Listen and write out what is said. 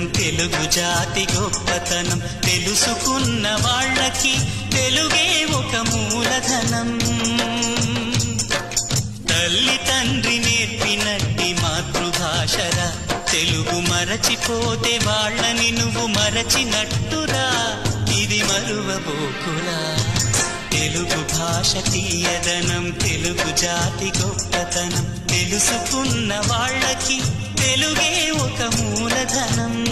తెలుగు జాతి గొప్పతనం తెలుసుకున్న వాళ్ళకి తెలుగే ఒక మూలధనం. తల్లి తండ్రి నేర్పినట్టి మాతృభాషరా, తెలుగు మరచిపోతే వాళ్ళని నువ్వు మరచినట్టురా, ఇది మరువబోకురా. తెలుగు భాష తీయదనం, తెలుగు జాతి గొప్పతనం తెలుసుకున్న వాళ్ళకి తెలుగే ఒక మూలధనం.